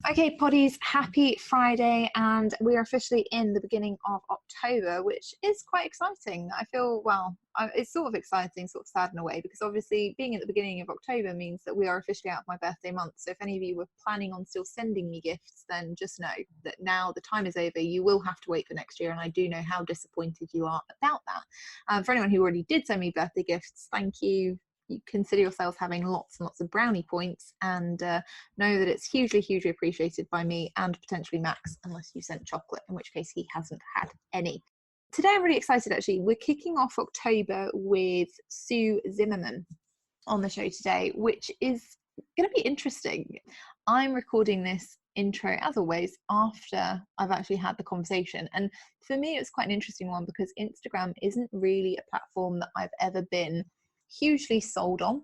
Okay, Poddies, happy Friday, and we are officially in the beginning of October, which is quite exciting. I feel, it's sort of exciting, sort of sad in a way, because obviously being at the beginning of October means that we are officially out of my birthday month. So if any of you were planning on still sending me gifts, then just know that now the time is over. You will have to wait for next year, and I do know how disappointed you are about that. For anyone who already did send me birthday gifts, thank you. You consider yourselves having lots and lots of brownie points, and know that it's hugely, hugely appreciated by me and potentially Max, unless you sent chocolate, in which case he hasn't had any. Today I'm really excited actually. We're kicking off October with Sue Zimmerman on the show today, which is going to be interesting. I'm recording this intro, as always, after I've actually had the conversation. And for me, it's quite an interesting one because Instagram isn't really a platform that I've ever been hugely sold on.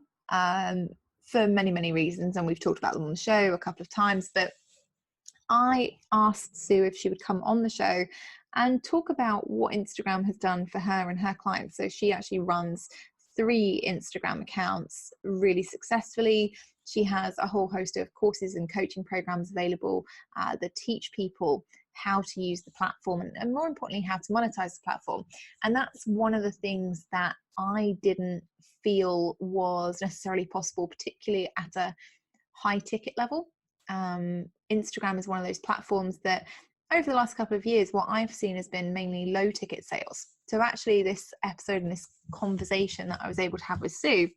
For many, many reasons, and we've talked about them on the show a couple of times, but I asked Sue if she would come on the show and talk about what Instagram has done for her and her clients. So she actually runs 3 Instagram accounts really successfully. She has a whole host of courses and coaching programs available that teach people how to use the platform and more importantly, how to monetize the platform. And that's one of the things that I didn't feel was necessarily possible, particularly at a high ticket level. Instagram is one of those platforms that over the last couple of years, what I've seen has been mainly low ticket sales. So actually this episode and this conversation that I was able to have with Sue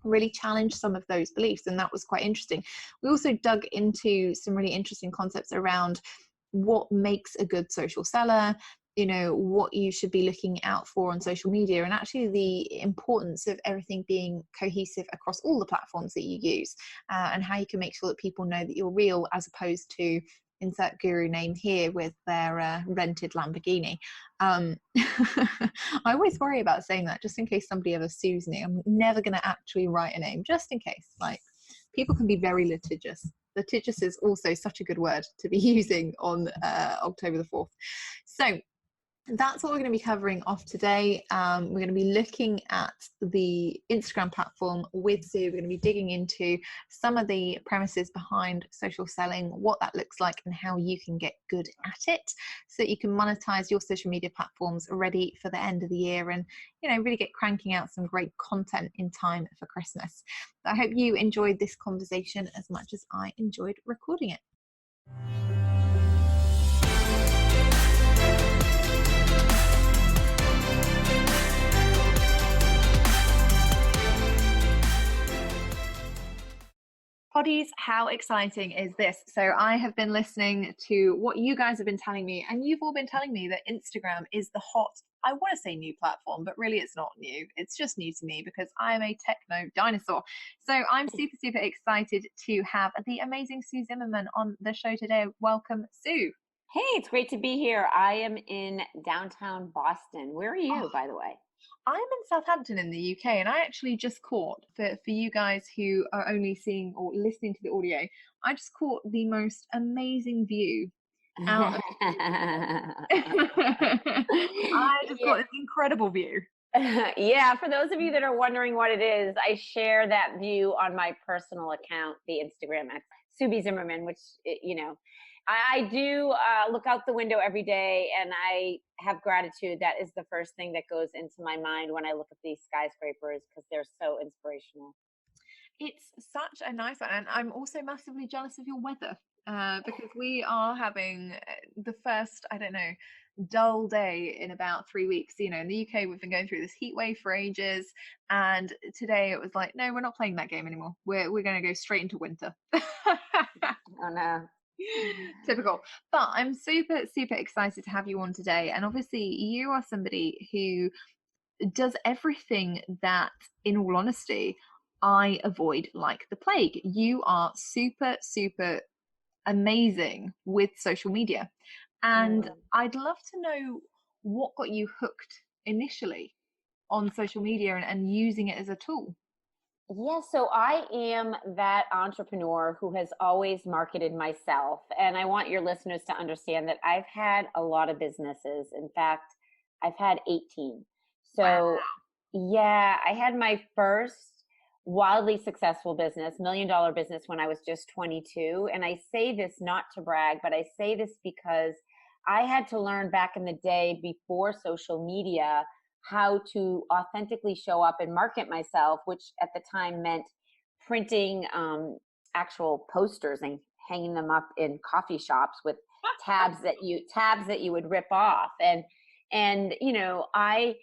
really challenged some of those beliefs, and that was quite interesting. We also dug into some really interesting concepts around what makes a good social seller, what you should be looking out for on social media, and actually the importance of everything being cohesive across all the platforms that you use, and how you can make sure that people know that you're real as opposed to insert guru name here with their rented Lamborghini. I always worry about saying that just in case somebody ever sues me. I'm never going to actually write a name just in case. Like, people can be very litigious. Litigious is also such a good word to be using on October the 4th. So that's what we're going to be covering off today. We're going to be looking at the Instagram platform with Sue. We're going to be digging into some of the premises behind social selling, what that looks like, and how you can get good at it so that you can monetize your social media platforms ready for the end of the year and, really get cranking out some great content in time for Christmas. I hope you enjoyed this conversation as much as I enjoyed recording it. Poddies, how exciting is this? So I have been listening to what you guys have been telling me, and you've all been telling me that Instagram is the hot, I want to say new platform, but really it's not new. It's just new to me because I'm a techno dinosaur. So I'm super, super excited to have the amazing Sue Zimmerman on the show today. Welcome, Sue. Hey, it's great to be here. I am in downtown Boston. Where are you, by the way? I'm in Southampton in the UK, and I actually just caught, for you guys who are only seeing or listening to the audio, I just caught the most amazing view out of I just Yeah. got this incredible view. Yeah, for those of you that are wondering what it is, I share that view on my personal account, the Instagram at Subi Zimmerman, which, I do look out the window every day and I have gratitude. That is the first thing that goes into my mind when I look at these skyscrapers because they're so inspirational. It's such a nice one, and I'm also massively jealous of your weather because we are having the first, I don't know, dull day in about 3 weeks. In the UK, we've been going through this heat wave for ages, and today it was like, no, we're not playing that game anymore. We're going to go straight into winter. Oh, no. Typical. But I'm super, super excited to have you on today. And obviously, you are somebody who does everything that, in all honesty, I avoid like the plague. You are super, super amazing with social media. And Mm. I'd love to know what got you hooked initially on social media and using it as a tool. Yeah, so I am that entrepreneur who has always marketed myself. And I want your listeners to understand that I've had a lot of businesses. In fact, I've had 18. Wow. So, yeah, I had my first wildly successful business, $1 million business when I was just 22. And I say this not to brag, but I say this because I had to learn back in the day before social media how to authentically show up and market myself, which at the time meant printing actual posters and hanging them up in coffee shops with tabs that you would rip off. And you know, I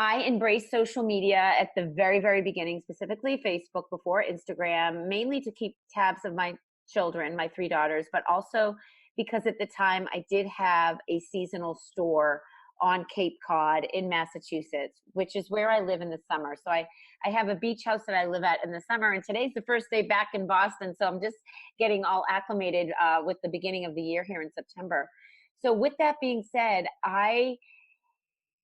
embraced social media at the very, very beginning, specifically Facebook before Instagram, mainly to keep tabs of my children, my 3 daughters, but also because at the time I did have a seasonal store on Cape Cod in Massachusetts, which is where I live in the summer. So I have a beach house that I live at in the summer, and today's the first day back in Boston. So I'm just getting all acclimated with the beginning of the year here in September. So with that being said, I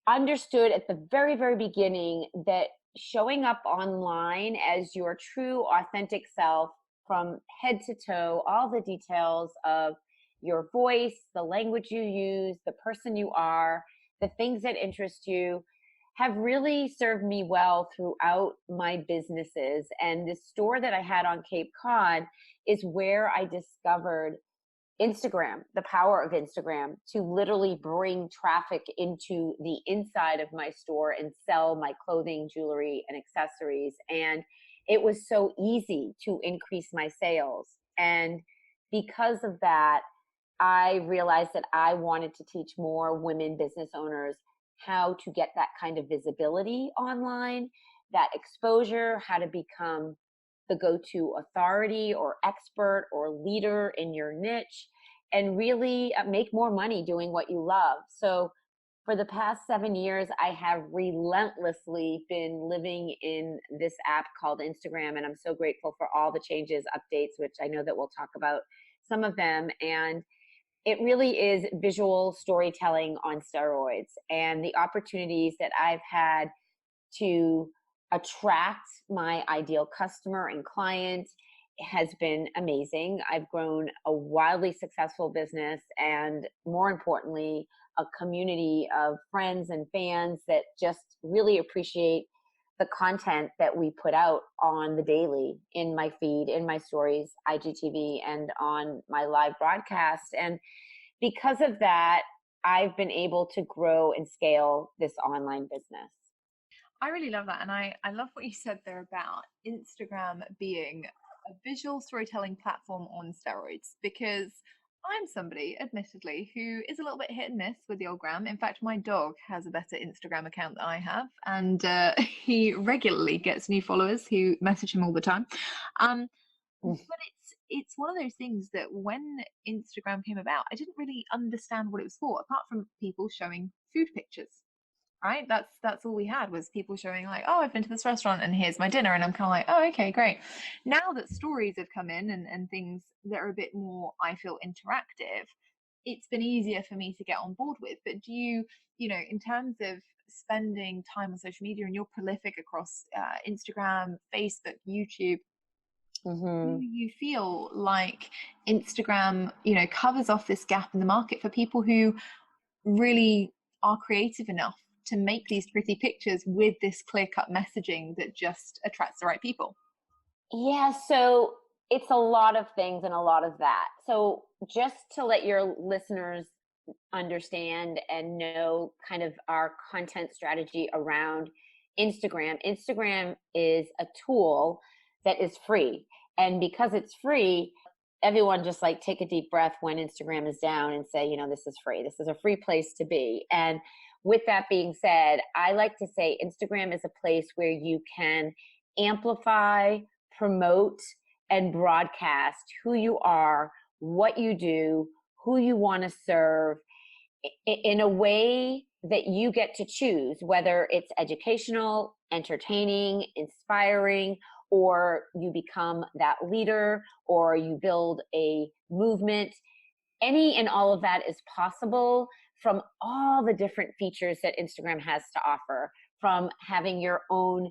understood at the very, very beginning that showing up online as your true, authentic self from head to toe, all the details of your voice, the language you use, the person you are, the things that interest you, have really served me well throughout my businesses. And the store that I had on Cape Cod is where I discovered Instagram, the power of Instagram to literally bring traffic into the inside of my store and sell my clothing, jewelry, and accessories. And it was so easy to increase my sales. And because of that, I realized that I wanted to teach more women business owners how to get that kind of visibility online, that exposure, how to become the go-to authority or expert or leader in your niche, and really make more money doing what you love. So for the past 7 years, I have relentlessly been living in this app called Instagram, and I'm so grateful for all the changes, updates, which I know that we'll talk about some of them. And it really is visual storytelling on steroids, and the opportunities that I've had to attract my ideal customer and client has been amazing. I've grown a wildly successful business, and more importantly, a community of friends and fans that just really appreciate the content that we put out on the daily in my feed, in my stories, IGTV, and on my live broadcast. And because of that, I've been able to grow and scale this online business. I really love that. And I love what you said there about Instagram being a visual storytelling platform on steroids, because I'm somebody, admittedly, who is a little bit hit and miss with the old gram. In fact, my dog has a better Instagram account than I have, and he regularly gets new followers who message him all the time. But it's one of those things that when Instagram came about, I didn't really understand what it was for, apart from people showing food pictures. Right? That's all we had, was people showing like, oh, I've been to this restaurant and here's my dinner, and I'm kind of like, oh, okay, great. Now that stories have come in, and things that are a bit more, I feel, interactive, it's been easier for me to get on board with. But do you, in terms of spending time on social media, and you're prolific across Instagram, Facebook, YouTube, do you feel like Instagram, covers off this gap in the market for people who really are creative enough to make these pretty pictures with this clear-cut messaging that just attracts the right people? Yeah, so it's a lot of things and a lot of that. So just to let your listeners understand and know kind of our content strategy around Instagram. Instagram is a tool that is free. And because it's free, everyone just like take a deep breath when Instagram is down and say, this is free. This is a free place to be. And with that being said, I like to say Instagram is a place where you can amplify, promote, and broadcast who you are, what you do, who you want to serve, in a way that you get to choose, whether it's educational, entertaining, inspiring, or you become that leader, or you build a movement. Any and all of that is possible from all the different features that Instagram has to offer, from having your own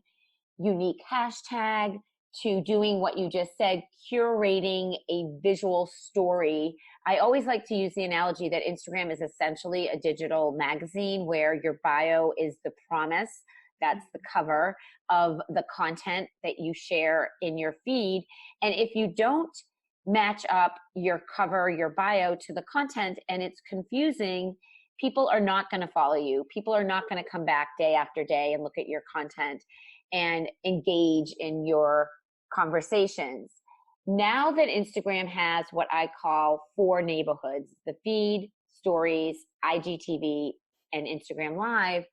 unique hashtag to doing what you just said, curating a visual story. I always like to use the analogy that Instagram is essentially a digital magazine where your bio is the promise That's the cover of the content that you share in your feed. And if you don't match up your cover, your bio to the content, and it's confusing, people are not going to follow you. People are not going to come back day after day and look at your content and engage in your conversations. Now that Instagram has what I call 4 neighborhoods, the feed, stories, IGTV, and Instagram Live,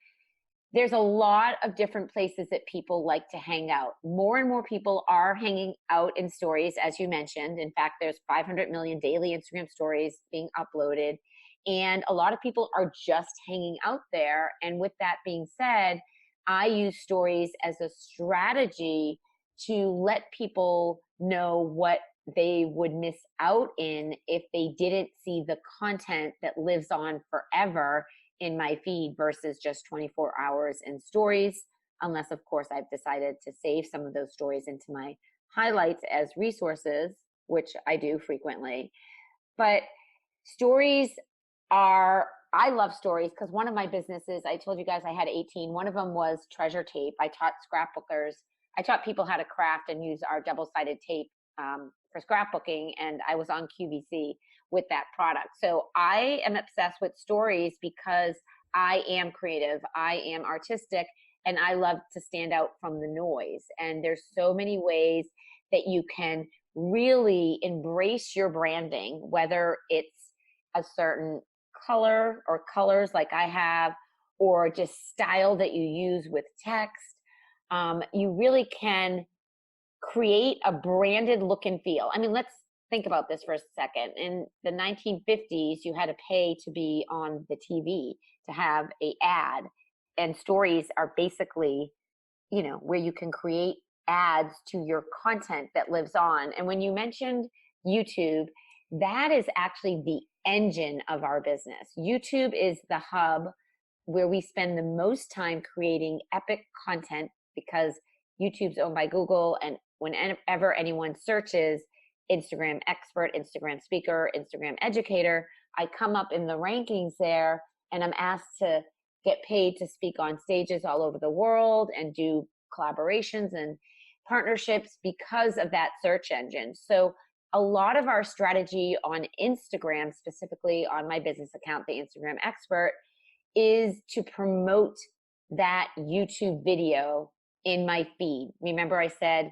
there's a lot of different places that people like to hang out. More and more people are hanging out in stories, as you mentioned. In fact, there's 500 million daily Instagram stories being uploaded. And a lot of people are just hanging out there. And with that being said, I use stories as a strategy to let people know what they would miss out in if they didn't see the content that lives on forever in my feed versus just 24 hours in stories, unless of course I've decided to save some of those stories into my highlights as resources, which I do frequently. But stories I love stories because one of my businesses, I told you guys I had 18. One of them was Treasure Tape. I taught people how to craft and use our double-sided tape for scrapbooking, and I was on QVC with that product. So I am obsessed with stories because I am creative, I am artistic, and I love to stand out from the noise. And there's so many ways that you can really embrace your branding, whether it's a certain color or colors like I have, or just style that you use with text. You really can create a branded look and feel. I mean, let's think about this for a second. In the 1950s, you had to pay to be on the TV to have an ad, and stories are basically, where you can create ads to your content that lives on. And when you mentioned YouTube, that is actually the engine of our business. YouTube is the hub where we spend the most time creating epic content because YouTube's owned by Google, and whenever anyone searches Instagram expert, Instagram speaker, Instagram educator, I come up in the rankings there, and I'm asked to get paid to speak on stages all over the world and do collaborations and partnerships because of that search engine. So a lot of our strategy on Instagram, specifically on my business account, the Instagram expert, is to promote that YouTube video in my feed. Remember I said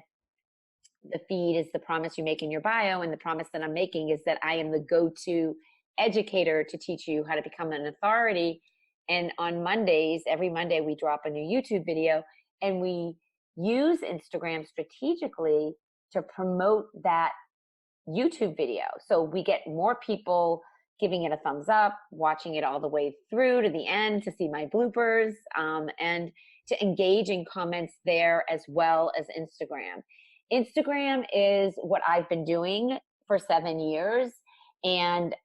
the feed is the promise you make in your bio, and the promise that I'm making is that I am the go-to educator to teach you how to become an authority. And on Mondays, every Monday, we drop a new YouTube video, and we use Instagram strategically to promote that YouTube video. So we get more people giving it a thumbs up, watching it all the way through to the end to see my bloopers, and to engage in comments there as well as Instagram. Instagram is what I've been doing for 7 years, and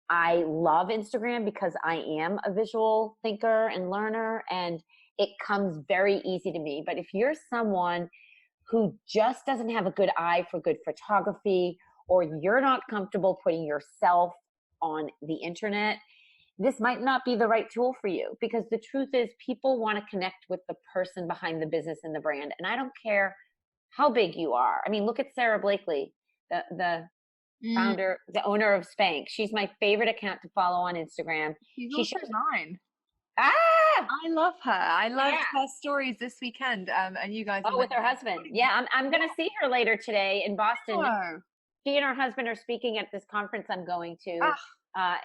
I love Instagram because I am a visual thinker and learner, and it comes very easy to me. But if you're someone who just doesn't have a good eye for good photography, or you're not comfortable putting yourself on the internet, this might not be the right tool for you, because the truth is people want to connect with the person behind the business and the brand. And I don't care how big you are. I mean, look at Sarah Blakely, the founder, the owner of Spanx. She's my favorite account to follow on Instagram. She's also mine. Ah! I love her. I loved her stories this weekend. And you guys. Oh, with her husband. Yeah, I'm going to see her later today in Boston. Oh. She and her husband are speaking at this conference I'm going to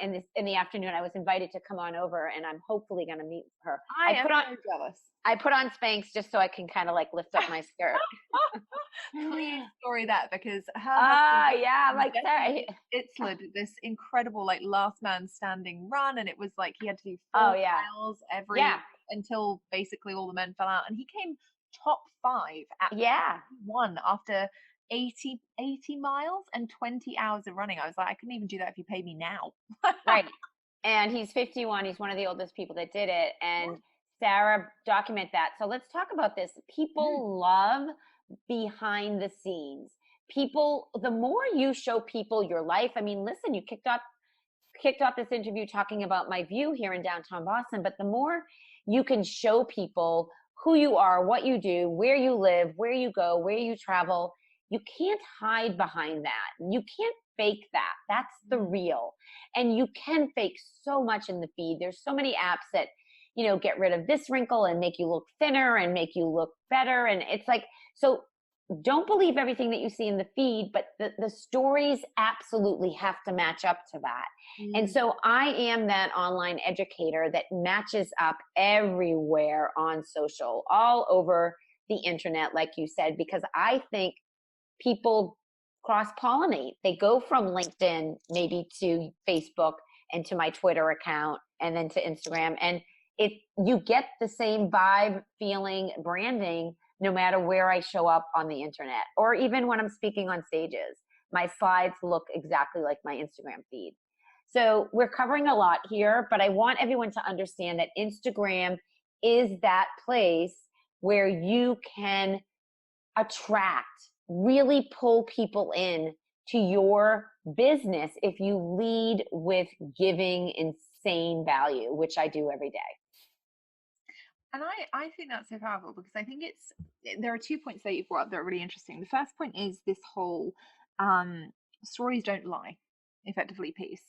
in the afternoon. I was invited to come on over, and I'm hopefully going to meet her. I am so jealous. I put on Spanx just so I can kind of like lift up my skirt. Please story that, because her I'm like, sorry. Itzler did this incredible like last man standing run, and it was like he had to do 4 miles until basically all the men fell out, and he came top 5 at 1 after 80 miles and 20 hours of running. I was like, I couldn't even do that if you paid me now. Right. And he's 51. He's one of the oldest people that did it. And Sarah document that. So let's talk about this. People love behind the scenes. People, the more you show people your life, I mean, listen, you kicked off this interview talking about my view here in downtown Boston, but the more you can show people who you are, what you do, where you live, where you go, where you travel. You can't hide behind that. You can't fake that. That's the real. And you can fake so much in the feed. There's so many apps that, get rid of this wrinkle and make you look thinner and make you look better. And it's like, so don't believe everything that you see in the feed, but the stories absolutely have to match up to that. And so I am that online educator that matches up everywhere on social, all over the internet, like you said, because I think people cross pollinate. They go from LinkedIn maybe to Facebook and to my Twitter account and then to Instagram. And you get the same vibe, feeling, branding no matter where I show up on the internet, or even when I'm speaking on stages. My slides look exactly like my Instagram feed. So we're covering a lot here, but I want everyone to understand that Instagram is that place where you can attract, really pull people in to your business if you lead with giving insane value, which I do every day. And I think that's so powerful, because I think there are 2 points that you brought up that are really interesting. The first point is this whole stories don't lie effectively piece.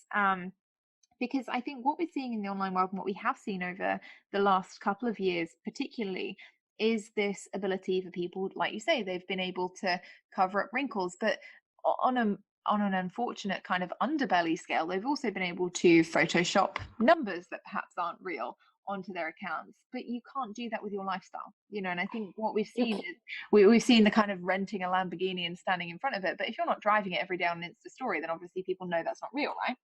Because I think what we're seeing in the online world, and what we have seen over the last couple of years particularly, is this ability for people, like you say, they've been able to cover up wrinkles, but on an unfortunate kind of underbelly scale, they've also been able to Photoshop numbers that perhaps aren't real onto their accounts. But you can't do that with your lifestyle, and I think what we've seen is we've seen the kind of renting a Lamborghini and standing in front of it, but if you're not driving it every day on an Insta story, then obviously people know that's not real, right?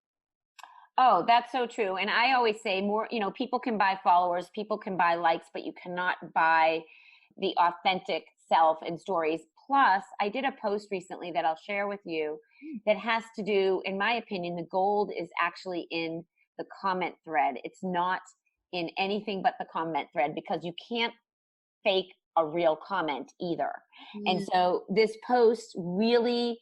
Oh, that's so true. And I always say more, people can buy followers, people can buy likes, but you cannot buy the authentic self and stories. Plus, I did a post recently that I'll share with you that has to do, in my opinion, the gold is actually in the comment thread. It's not in anything but the comment thread, because you can't fake a real comment either. And so this post really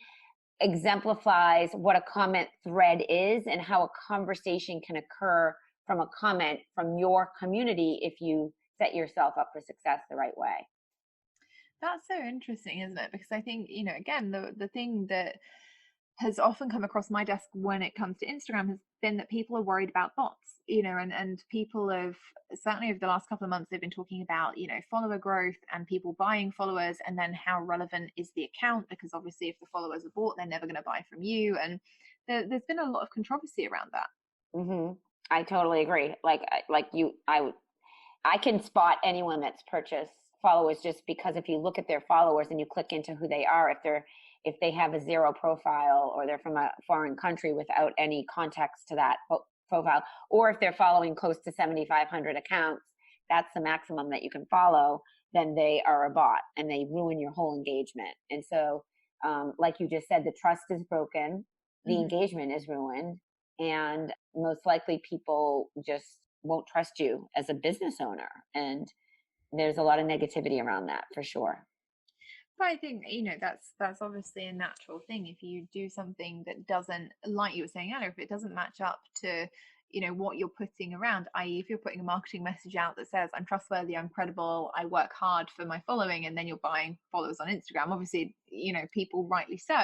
exemplifies what a comment thread is and how a conversation can occur from a comment from your community if you set yourself up for success the right way. That's so interesting, isn't it? Because I think, again, the thing that has often come across my desk when it comes to Instagram has been that people are worried about bots, and people have, certainly over the last couple of months, they've been talking about, follower growth and people buying followers, and then how relevant is the account, because obviously if the followers are bought, they're never going to buy from you. And there's been a lot of controversy around that. Mm-hmm. I totally agree. I can spot anyone that's purchased followers just because if you look at their followers and you click into who they are, if they have a zero profile, or they're from a foreign country without any context to that profile, or if they're following close to 7,500 accounts, that's the maximum that you can follow, then they are a bot and they ruin your whole engagement. And so, like you just said, the trust is broken, the engagement is ruined, and most likely people just won't trust you as a business owner. And there's a lot of negativity around that for sure. But I think, that's obviously a natural thing. If you do something that doesn't, like you were saying earlier, if it doesn't match up to, what you're putting around, i.e. if you're putting a marketing message out that says, I'm trustworthy, I'm credible, I work hard for my following, and then you're buying followers on Instagram, obviously, people, rightly so,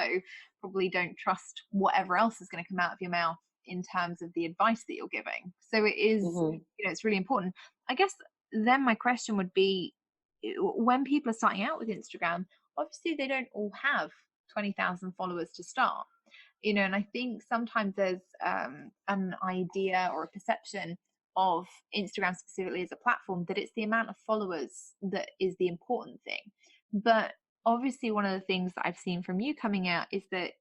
probably don't trust whatever else is going to come out of your mouth in terms of the advice that you're giving. So it is, it's really important. I guess then my question would be, when people are starting out with Instagram, obviously they don't all have 20,000 followers to start, and I think sometimes there's an idea or a perception of Instagram specifically as a platform that it's the amount of followers that is the important thing. But obviously one of the things that I've seen from you coming out is that,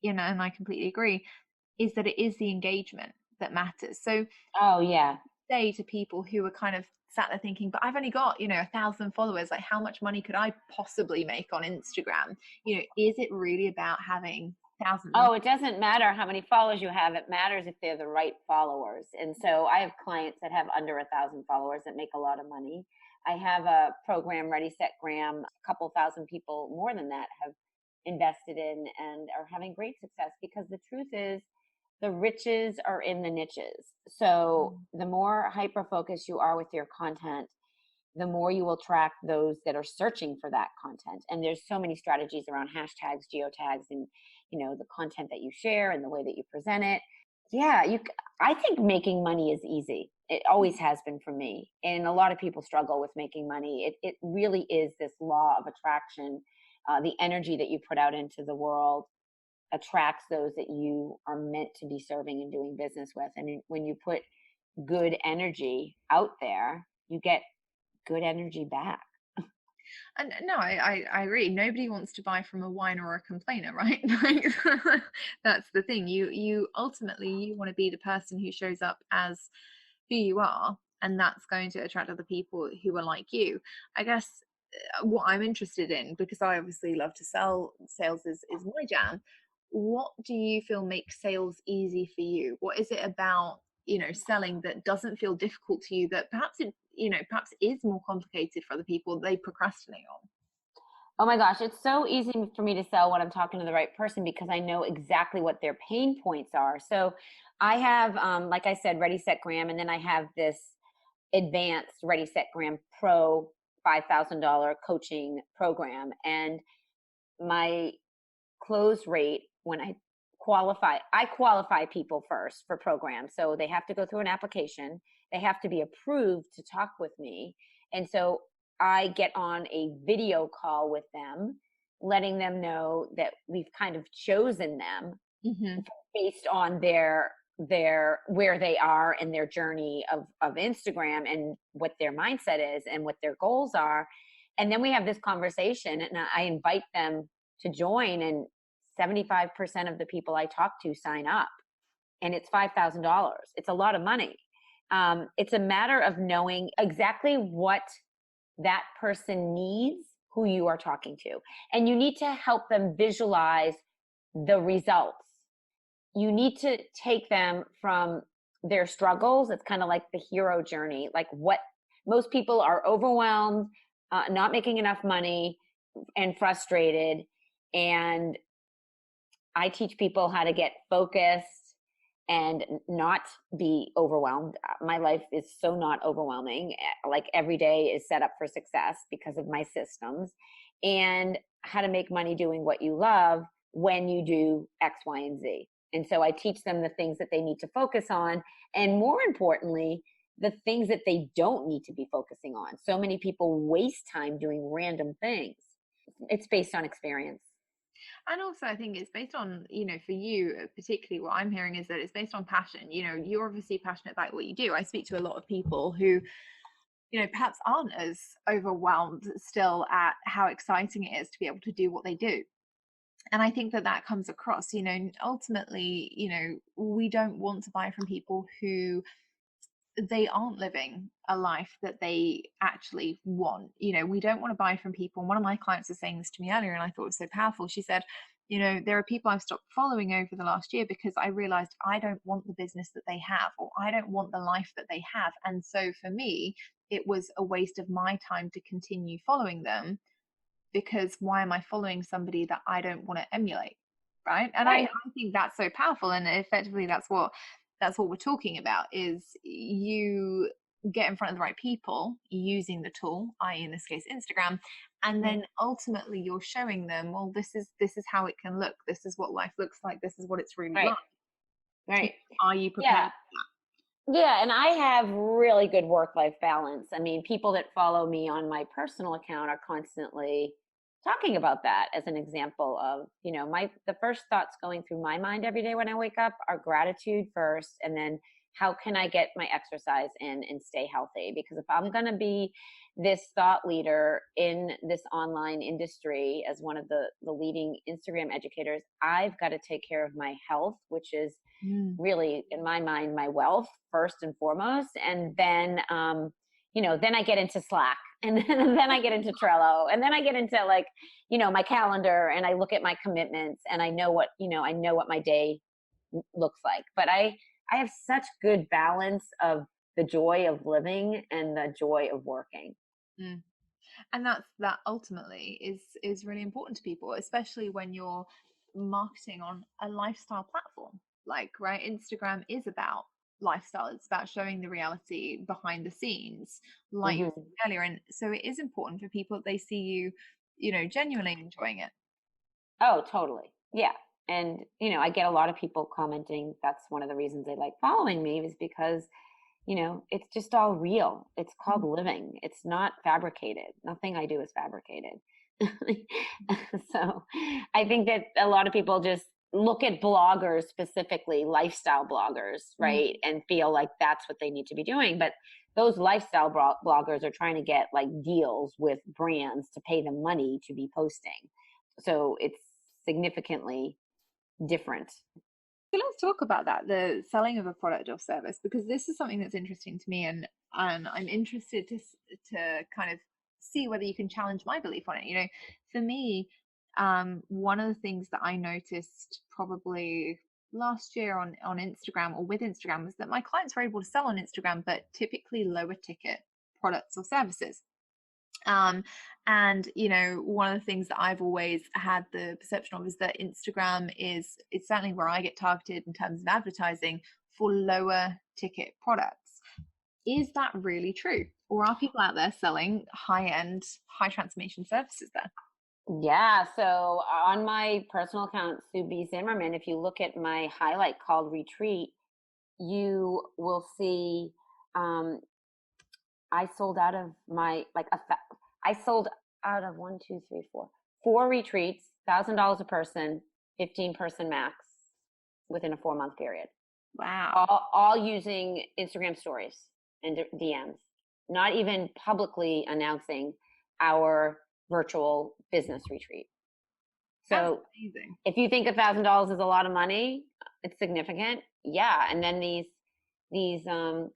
and I completely agree, is that it is the engagement that matters. So oh yeah, say to people who are kind of sat there thinking, but I've only got 1,000 followers, like how much money could I possibly make on Instagram? Is it really about having thousands? Oh, it doesn't matter how many followers you have. It matters if they're the right followers. And so I have clients that have under 1,000 followers that make a lot of money. I have a program, Ready, Set, Gram. A couple thousand people more than that have invested in and are having great success, because the truth is the riches are in the niches. So the more hyper focused you are with your content, the more you will attract those that are searching for that content. And there's so many strategies around hashtags, geotags, and the content that you share and the way that you present it. Yeah, I think making money is easy. It always has been for me. And a lot of people struggle with making money. It really is this law of attraction. The energy that you put out into the world attracts those that you are meant to be serving and doing business with. And when you put good energy out there, you get good energy back. And no, I agree. Nobody wants to buy from a whiner or a complainer, right? Like, that's the thing. You ultimately you want to be the person who shows up as who you are, and that's going to attract other people who are like you. I guess what I'm interested in, because I obviously love to sell, sales is my jam. What do you feel makes sales easy for you? What is it about, selling that doesn't feel difficult to you, that perhaps it, perhaps is more complicated for other people they procrastinate on? Oh my gosh, it's so easy for me to sell when I'm talking to the right person because I know exactly what their pain points are. So I have, like I said, Ready Set Gram, and then I have this advanced Ready Set Gram Pro $5,000 coaching program. And my close rate when I qualify people first for programs. So they have to go through an application, they have to be approved to talk with me. And so I get on a video call with them, letting them know that we've kind of chosen them Hmm. based on their where they are in their journey of Instagram and what their mindset is and what their goals are. And then we have this conversation and I invite them to join, and 75% of the people I talk to sign up, and it's $5,000. It's a lot of money. It's a matter of knowing exactly what that person needs, who you are talking to, and you need to help them visualize the results. You need to take them from their struggles. It's kind of like the hero journey. Like, what most people are overwhelmed, not making enough money, and frustrated. And I teach people how to get focused and not be overwhelmed. My life is so not overwhelming. Like, every day is set up for success because of my systems, and how to make money doing what you love when you do X, Y, and Z. And so I teach them the things that they need to focus on. And more importantly, the things that they don't need to be focusing on. So many people waste time doing random things. It's based on experience. And also, I think it's based on, for you, particularly what I'm hearing is that it's based on passion. You're obviously passionate about what you do. I speak to a lot of people who, perhaps aren't as overwhelmed still at how exciting it is to be able to do what they do. And I think that that comes across, ultimately, we don't want to buy from people who they aren't living a life that they actually want. We don't want to buy from people. And one of my clients was saying this to me earlier, and I thought it was so powerful. She said, there are people I've stopped following over the last year because I realized I don't want the business that they have, or I don't want the life that they have. And so for me, it was a waste of my time to continue following them, because why am I following somebody that I don't want to emulate? Right. And I Right. think that's so powerful. And effectively that's what we're talking about, is you get in front of the right people using the tool, i.e. in this case Instagram, and Mhm. then ultimately you're showing them, well, this is how it can look, this is what life looks like, this is what it's really Right. like. Right. Are you Yeah. prepared? Yeah, and I have really good work-life balance. I mean, people that follow me on my personal account are constantly talking about that as an example of, my the first thoughts going through my mind every day when I wake up are gratitude first, and then how can I get my exercise in and stay healthy? Because if I'm going to be this thought leader in this online industry as one of the leading Instagram educators, I've got to take care of my health, which is Mm. really, in my mind, my wealth first and foremost. And then then I get into Slack, and then I get into Trello, and then I get into, like, my calendar, and I look at my commitments, and I know what my day looks like. But I have such good balance of the joy of living and the joy of working. Mm. And that ultimately is really important to people, especially when you're marketing on a lifestyle platform. Like, right, Instagram is about lifestyle. It's about showing the reality behind the scenes, like you were Hmm. saying earlier. And so it is important for people that they see you, genuinely enjoying it. Oh, totally. Yeah. And, I get a lot of people commenting. That's one of the reasons they like following me, is because, it's just all real. It's called living. It's not fabricated. Nothing I do is fabricated. So I think that a lot of people just look at bloggers, specifically lifestyle bloggers, Mm. right? And feel like that's what they need to be doing. But those lifestyle bloggers are trying to get like deals with brands to pay them money to be posting. So it's significantly different. So let's talk about that, the selling of a product or service, because this is something that's interesting to me, and I'm interested to kind of see whether you can challenge my belief on it. For me, one of the things that I noticed probably last year on Instagram or with Instagram was that my clients were able to sell on Instagram, but typically lower ticket products or services. um and one of the things that I've always had the perception of is that Instagram is certainly where I get targeted in terms of advertising for lower ticket products. Is that really true, or are people out there selling high end, high transformation services there? Yeah. So on my personal account, Sue B. Zimmerman, if you look at my highlight called Retreat, you will see um, I sold out of my, I sold out of one, two, three, four retreats, $1,000 a person, 15-person max within a 4-month period. Wow. All using Instagram stories and DMs, not even publicly announcing our virtual business retreat. That's So amazing. if you think $1,000 is a lot of money, it's significant. Yeah. And then these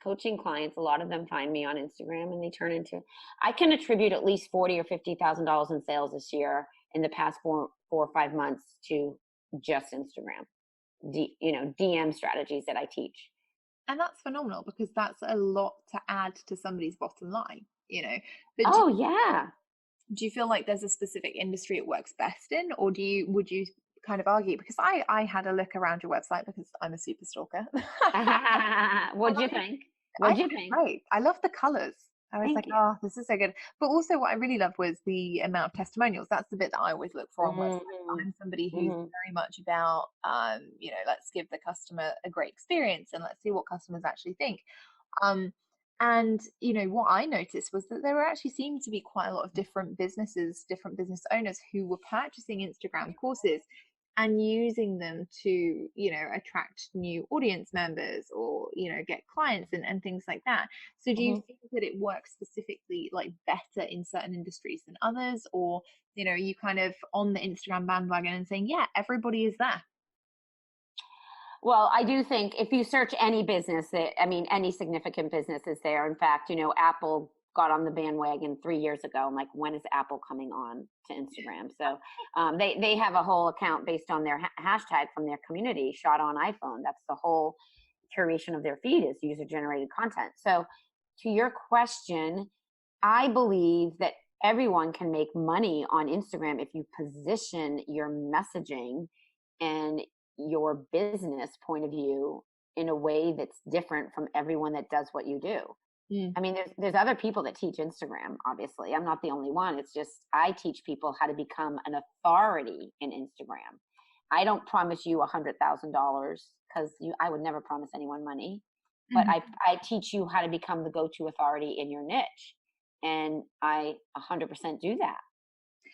coaching clients, a lot of them find me on Instagram and they turn into, I can attribute at least 40 or $50,000 in sales this year in the past 4 or 5 months to just Instagram, DM strategies that I teach. And that's phenomenal, because that's a lot to add to somebody's bottom line. But Oh yeah. do you feel like there's a specific industry it works best in, or would you kind of argue, because I had a look around your website because I'm a super stalker. And What'd you think? I What'd think you it's think? great. I love the colors. I was like, Thank you. oh, this is so good. But also, what I really loved was the amount of testimonials. That's the bit that I always look for on websites. Hmm. I'm somebody who's Hmm. very much about, let's give the customer a great experience and let's see what customers actually think. Um, and what I noticed was that there were actually seemed to be quite a lot of different businesses, different business owners who were purchasing Instagram courses and using them to, attract new audience members, or, get clients and things like that. So do you Hmm. think that it works specifically like better in certain industries than others, or, are you kind of on the Instagram bandwagon and saying, yeah, everybody is there? Well, I do think if you search any business, I mean, any significant business is there. In fact, Apple got on the bandwagon 3 years ago. I'm like, when is Apple coming on to Instagram? So they have a whole account based on their hashtag from their community, shot on iPhone. That's the whole curation of their feed, is user generated content. So to your question, I believe that everyone can make money on Instagram if you position your messaging and your business point of view in a way that's different from everyone that does what you do. Mm. I mean, there's other people that teach Instagram, obviously. I'm not the only one. It's just I teach people how to become an authority in Instagram. I don't promise you $100,000, because I would never promise anyone money, but Mhm. I teach you how to become the go-to authority in your niche, and I 100% do that.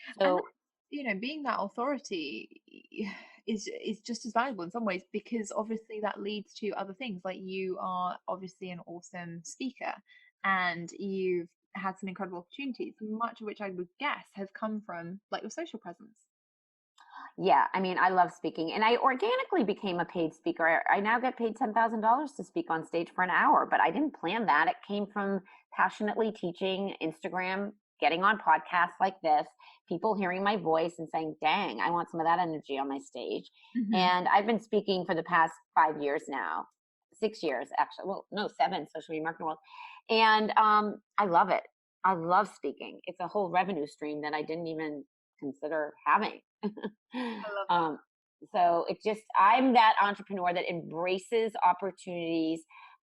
And So being that authority is just as valuable in some ways, because obviously that leads to other things. Like, you are obviously an awesome speaker, and you've had some incredible opportunities, much of which I would guess have come from like your social presence. yeah, I mean, I love speaking, and I organically became a paid speaker. I now get paid $10,000 to speak on stage for an hour, but I didn't plan that. It came from passionately teaching Instagram, getting on podcasts like this, people hearing my voice and saying, "Dang, I want some of that energy on my stage." Hmm. And I've been speaking for the past 5 years now, 6 years actually. Well, no, 7, social media marketing world, and I love it. I love speaking. It's a whole revenue stream that I didn't even consider having. I love that. um, so it just, I'm that entrepreneur that embraces opportunities.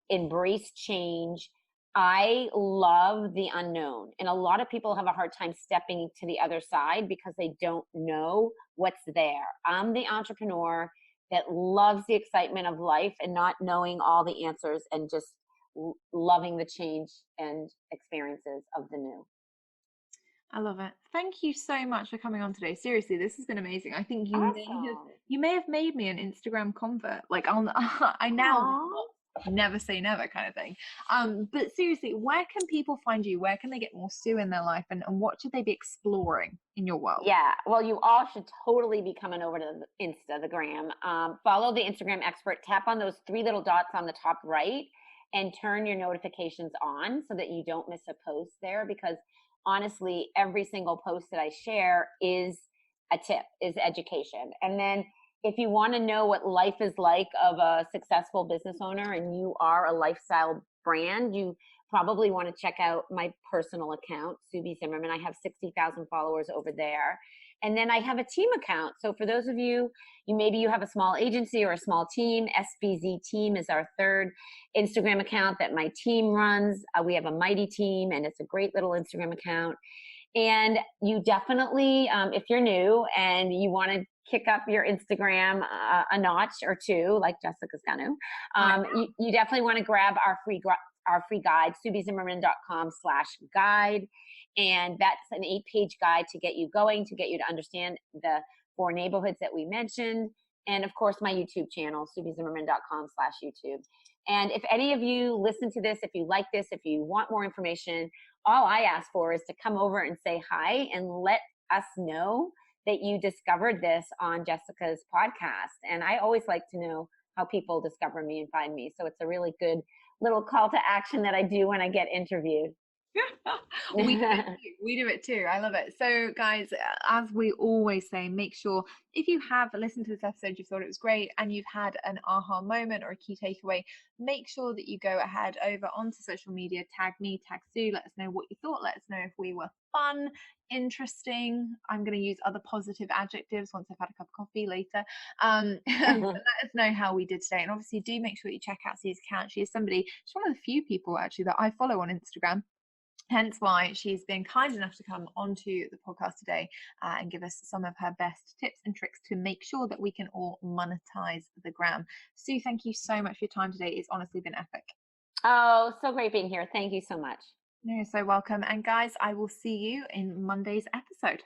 embrace change. I love the unknown. And a lot of people have a hard time stepping to the other side because they don't know what's there. I'm the entrepreneur that loves the excitement of life and not knowing all the answers and just loving the change and experiences of the new. I love it. Thank you so much for coming on today. Seriously, this has been amazing. I think Awesome. you may have made me an Instagram convert. Like on I now Aww. never say never kind of thing. But seriously, where can people find you? Where can they get more Sue in their life, and what should they be exploring in your world? Yeah, well, you all should totally be coming over to the Insta, the gram. Follow the Instagram expert. Tap on those three little dots on the top right and turn your notifications on so that you don't miss a post there. Because honestly, every single post that I share is a tip, is education. And then if you want to know what life is like of a successful business owner and you are a lifestyle brand, you probably want to check out my personal account, Subi Zimmerman. I have 60,000 followers over there. And then I have a team account. So for those of you, maybe you have a small agency or a small team, SBZ Team is our third Instagram account that my team runs. We have a mighty team, and it's a great little Instagram account. And you definitely, if you're new and you want to kick up your Instagram a notch or two, like Jessica's gonna, you definitely want to grab our free guide, subizimmerman.com/guide. And that's an 8-page guide to get you going, to get you to understand the 4 neighborhoods that we mentioned. And of course, my YouTube channel, subizimmerman.com/YouTube. And if any of you listen to this, if you like this, if you want more information, all I ask for is to come over and say hi and let us know that you discovered this on Jessica's podcast. And I always like to know how people discover me and find me. So it's a really good little call to action that I do when I get interviewed. We do it too. We do it too. I love it. So, guys, as we always say, make sure if you have listened to this episode, you thought it was great, and you've had an aha moment or a key takeaway, make sure that you go ahead over onto social media, tag me, tag Sue, let us know what you thought, let us know if we were fun, interesting. I'm going to use other positive adjectives once I've had a cup of coffee later. But let us know how we did today. And obviously, do make sure you check out Sue's account. She's one of the few people actually that I follow on Instagram. Hence why she's been kind enough to come onto the podcast today and give us some of her best tips and tricks to make sure that we can all monetize the gram. Sue, thank you so much for your time today. It's honestly been epic. Oh, so great being here. Thank you so much. You're so welcome. And guys, I will see you in Monday's episode.